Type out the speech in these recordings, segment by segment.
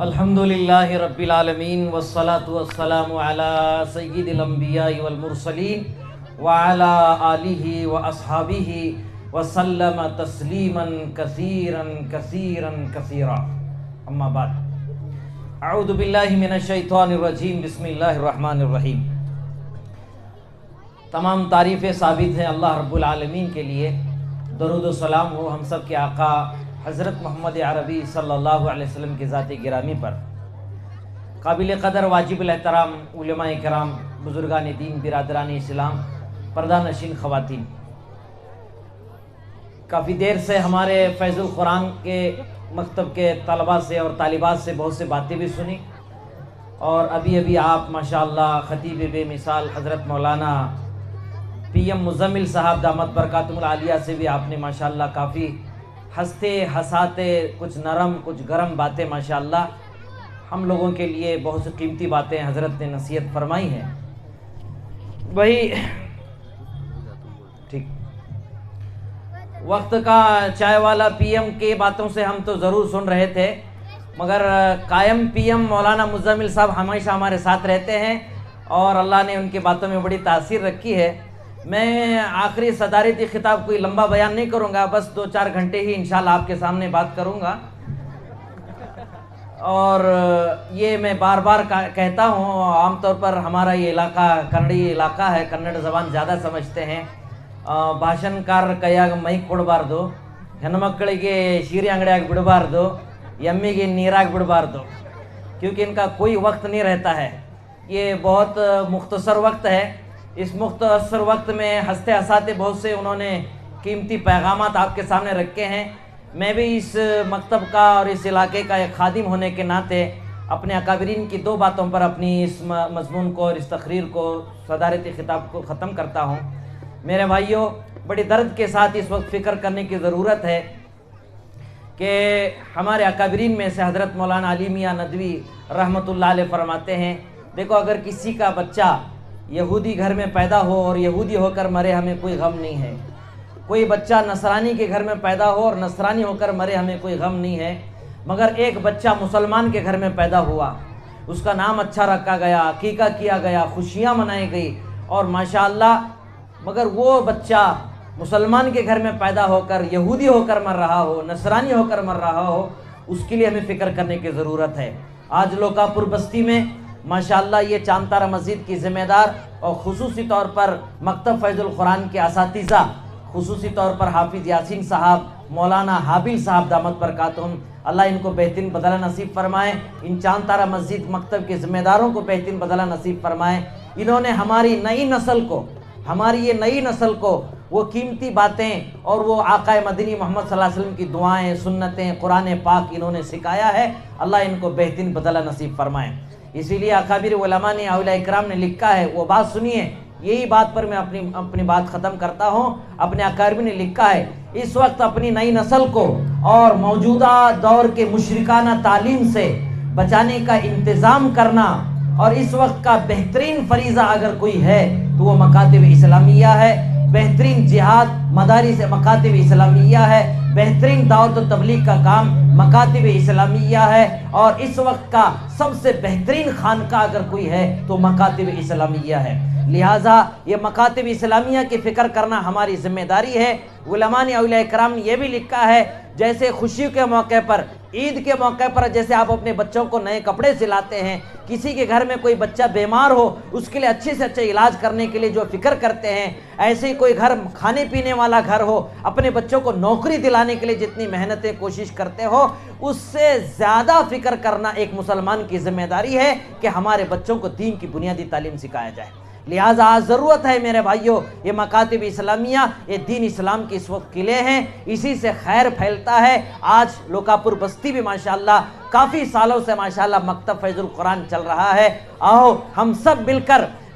الحمدللہ رب العالمین والصلاة والسلام علی سید الانبیاء والمرسلین وعلی آلہ واصحابہ وسلم تسلیما کثیرا کثیرا کثیرا اما بعد اعوذ باللہ من الشیطان الرجیم بسم اللہ الرحمن الرحیم۔ تمام تعریفیں ثابت ہیں اللہ رب العالمین کے لیے، درود و سلام ہو ہم سب کے آقا حضرت محمد عربی صلی اللہ علیہ وسلم کی ذات گرامی پر۔ قابل قدر واجب الاحترام علماء کرام، بزرگان دین، برادران اسلام، پردہ نشین خواتین، کافی دیر سے ہمارے فیض القرآن کے مکتب کے طلباء سے اور طالبات سے بہت سے باتیں بھی سنی، اور ابھی آپ ماشاءاللہ خطیب بے مثال حضرت مولانا پی ایم مزمل صاحب دامت برکاتہم العالیہ سے بھی آپ نے ماشاءاللہ کافی ہنستے ہساتے، کچھ نرم کچھ گرم باتیں ماشاءاللہ ہم لوگوں کے لیے بہت سی قیمتی باتیں حضرت نے نصیحت فرمائی ہیں۔ وہی ٹھیک وقت کا چائے والا پی ایم کی باتوں سے ہم تو ضرور سن رہے تھے، مگر قائم پی ایم مولانا مزمل صاحب ہمیشہ ہمارے ساتھ رہتے ہیں اور اللہ نے ان کی باتوں میں بڑی تاثیر رکھی ہے۔ میں آخری صدارتی خطاب کوئی لمبا بیان نہیں کروں گا، بس 2-4 گھنٹے ہی انشاءاللہ آپ کے سامنے بات کروں گا، اور یہ میں بار بار کہتا ہوں، عام طور پر ہمارا یہ علاقہ کنڑی علاقہ ہے، کنڑ زبان زیادہ سمجھتے ہیں۔ ಭಾಷಣಕಾರ ಕೈಯಾಗ ಮೈಕ್ ಕೊಡಬಾರ್ದು, ಹೆಣ್ಮಕ್ಕಳಿಗೆ ಸೀರೆ ಅಂಗಡಿಯಾಗ ಬಿಡಬಾರ್ದು, ಎಮ್ಮಿಗೆ ನೀರಾಗ ಬಿಡಬಾರ್ದು, کیونکہ ان کا کوئی وقت نہیں رہتا ہے، یہ بہت مختصر وقت ہے۔ اس مختصر وقت میں ہنستے ہساتے بہت سے انہوں نے قیمتی پیغامات آپ کے سامنے رکھے ہیں۔ میں بھی اس مکتب کا اور اس علاقے کا ایک خادم ہونے کے ناطے اپنے اکابرین کی 2 باتوں پر اپنی اس مضمون کو اور اس تقریر کو، صدارتی خطاب کو ختم کرتا ہوں۔ میرے بھائیوں، بڑی درد کے ساتھ اس وقت فکر کرنے کی ضرورت ہے کہ ہمارے اکابرین میں سے حضرت مولانا علی میاں ندوی رحمۃ اللہ علیہ فرماتے ہیں، دیکھو اگر کسی کا بچہ یہودی گھر میں پیدا ہو اور یہودی ہو کر مرے ہمیں کوئی غم نہیں ہے، کوئی بچہ نصرانی کے گھر میں پیدا ہو اور نصرانی ہو کر مرے ہمیں کوئی غم نہیں ہے، مگر ایک بچہ مسلمان کے گھر میں پیدا ہوا، اس کا نام اچھا رکھا گیا، عقیقہ کیا گیا، خوشیاں منائی گئی، اور ماشاءاللہ مگر وہ بچہ مسلمان کے گھر میں پیدا ہو کر یہودی ہو کر مر رہا ہو، نصرانی ہو کر مر رہا ہو، اس کے لیے ہمیں فکر کرنے کی ضرورت ہے۔ آج لوکاپور بستی میں ماشاءاللہ یہ چاند تارہ مسجد کی ذمہ دار اور خصوصی طور پر مکتب فیض القرآن کے اساتذہ، خصوصی طور پر حافظ یاسین صاحب، مولانا حابل صاحب دامت برکاتہم، اللہ ان کو بہترین بدلہ نصیب فرمائے، ان چاند تارہ مسجد مکتب کے ذمہ داروں کو بہترین بدلہ نصیب فرمائے۔ انہوں نے ہماری نئی نسل کو وہ قیمتی باتیں اور وہ آقا مدنی محمد صلی اللہ علیہ وسلم کی دعائیں، سنتیں، قرآن پاک انہوں نے سکھایا ہے، اللہ ان کو بہترین بدلہ نصیب فرمائے۔ اسی لیے اکابر علماء نے، اولیاء اکرام نے لکھا ہے، وہ بات سنیے، یہی بات پر میں اپنی بات ختم کرتا ہوں۔ اپنے اکابر نے لکھا ہے، اس وقت اپنی نئی نسل کو اور موجودہ دور کے مشرکانہ تعلیم سے بچانے کا انتظام کرنا، اور اس وقت کا بہترین فریضہ اگر کوئی ہے تو وہ مکاتب اسلامیہ ہے، بہترین جہاد مدارس مکاتب اسلامیہ ہے، بہترین دعوت و تبلیغ کا کام مکاتب اسلامیہ ہے، اور اس وقت کا سب سے بہترین خانقاہ اگر کوئی ہے تو مکاتب اسلامیہ ہے۔ لہٰذا یہ مکاتب اسلامیہ کی فکر کرنا ہماری ذمہ داری ہے۔ علماء نے، اولیاء کرام نے یہ بھی لکھا ہے، جیسے خوشی کے موقع پر، عید کے موقع پر جیسے آپ اپنے بچوں کو نئے کپڑے سلاتے ہیں، کسی کے گھر میں کوئی بچہ بیمار ہو اس کے لیے اچھے سے اچھے علاج کرنے کے لیے جو فکر کرتے ہیں، ایسے ہی کوئی گھر کھانے پینے والا گھر ہو، اپنے بچوں کو نوکری دلانے کے لیے جتنی محنتیں کوشش کرتے ہو، اس سے زیادہ فکر کرنا ایک مسلمان کی ذمہ داری ہے کہ ہمارے بچوں کو دین کی بنیادی تعلیم سکھایا جائے۔ لہٰذا آج ضرورت ہے میرے بھائیوں، یہ مکاتب اسلامیہ، یہ دین اسلام کے اس وقت قلعے ہیں، اسی سے خیر پھیلتا ہے۔ آج لوکاپور بستی بھی ماشاءاللہ کافی سالوں سے ماشاءاللہ مکتب فیض القرآن چل رہا ہے۔ آؤ ہم سب مل کر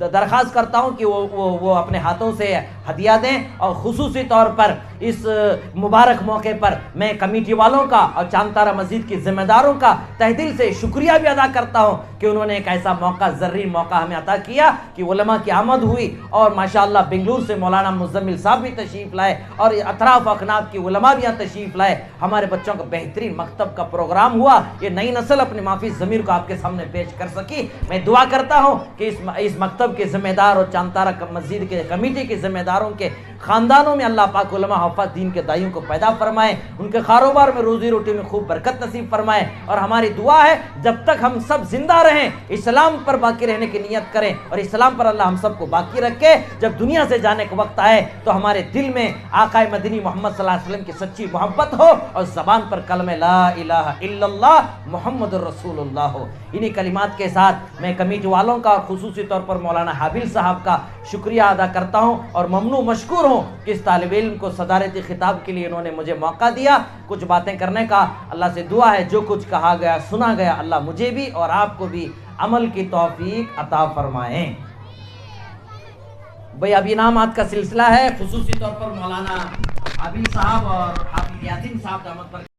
درخواست کرتا ہوں کہ وہ اپنے ہاتھوں سے ہدیہ دیں، اور خصوصی طور پر اس مبارک موقع پر میں کمیٹی والوں کا اور چاند تارہ مسجد کے ذمہ داروں کا تہ دل سے شکریہ بھی ادا کرتا ہوں کہ انہوں نے ایک ایسا موقع، زرعی موقع ہمیں عطا کیا کہ علماء کی آمد ہوئی، اور ماشاءاللہ بنگلور سے مولانا مزمل صاحب بھی تشریف لائے، اور اطراف اکناف کی علماء بھی یہاں تشریف لائے، ہمارے بچوں کا بہترین مکتب کا پروگرام ہوا، یہ نئی نسل اپنی معافی ضمیر کو آپ کے سامنے پیش کر سکی۔ میں دعا کرتا ہوں کہ اس مکتب کے ذمہ دار اور چاند تارہ مسجد کے کمیٹی کے ذمہ داروں کے خاندانوں میں اللہ پاک علماء حفاظ دین کے دائیوں کو پیدا فرمائے، ان کے کاروبار میں روزی روٹی میں خوب برکت نصیب فرمائے، اور ہماری دعا ہے جب تک ہم سب زندہ رہیں اسلام پر باقی رہنے کی نیت کریں، اور اسلام پر اللہ ہم سب کو باقی رکھے، جب دنیا سے جانے کا وقت آئے تو ہمارے دل میں آقا مدنی محمد صلی اللہ علیہ وسلم کی سچی محبت ہو، اور زبان پر کلمہ لا الہ الا اللہ محمد الرسول اللہ ہو۔ انہی کلمات کے ساتھ میں کمیٹی والوں کا اور خصوصی طور پر مولانا حابل صاحب کا شکریہ ادا کرتا ہوں، اور ممنون مشکور ہوں کہ اس طالب علم کو صدارتی خطاب کے لیے انہوں نے مجھے موقع دیا کچھ باتیں کرنے کا۔ اللہ سے دعا ہے جو کچھ کہا گیا سنا گیا اللہ مجھے بھی اور آپ کو بھی عمل کی توفیق عطا فرمائیں۔ بھئی اب انعامات کا سلسلہ ہے، خصوصی طور پر مولانا حابل صاحب اور حافظ یاسین صاحب دامت پر